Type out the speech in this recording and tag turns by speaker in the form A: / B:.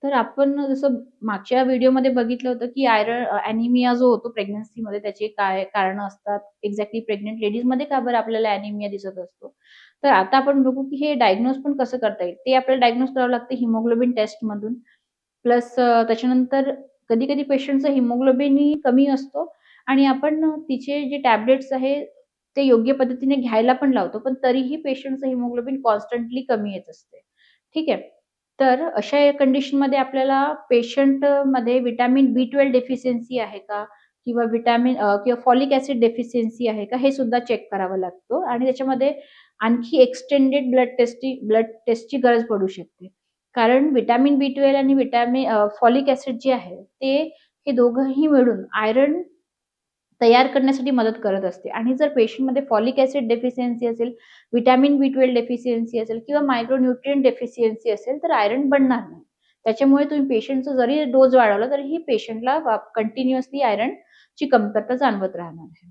A: तर आपण जसं मागच्या व्हिडिओमध्ये बघितलं होतं, की ॲनिमिया जो होतो प्रेग्नन्सीमध्ये त्याचे काय कारणं असतात. एक्झॅक्टली प्रेग्नंट लेडीजमध्ये का बरं आपल्याला ॲनिमिया दिसत असतो. तर आता आपण बघू, की हे डायग्नोज पण कसं करता येईल. ते आपल्याला डायग्नोज करावं लागतं हिमोग्लोबिन टेस्टमधून. प्लस त्याच्यानंतर कधी-कधी पेशंटचं हिमोग्लोबिनही कमी असतो आणि आपण तिचे जे टॅबलेट्स आहे, ते योग्य पद्धतीने घ्यायला पण लावतो. पण तरीही पेशंटचं हिमोग्लोबिन कॉन्स्टंटली कमी येत असते. ठीक आहे. तर अशा कंडिशनमध्ये आपल्याला पेशंटमध्ये व्हिटॅमिन बी12 डेफिशियन्सी आहे का? किंवा किंवा फॉलिक ॲसिड डेफिशियन्सी आहे का? हे सुद्धा चेक करावं लागतं आणि त्याच्यामध्ये आणखी एक्सटेंडेड ब्लड टेस्टची गरज पडू शकते. कारण व्हिटॅमिन बी12 आणि फॉलिक ॲसिड जे आहे, हे दोघंही मिळून आयर्न तयार करण्यासाठी मदत करत असते आणि जर पेशंटमध्ये फॉलिक ॲसिड डेफिशियन्सी असेल, व्हिटॅमिन बी12 डेफिशियन्सी असेल किंवा मायक्रोन्यूट्रिएंट डेफिशियन्सी असेल, तर आयर्न बनणार नाही. त्याच्यामुळे तुम्ही पेशंटचा जरी डोज वाढवला, तरीही पेशंटला कंटिन्युअसली आयर्नची कमतरता जाणवत राहणार आहे.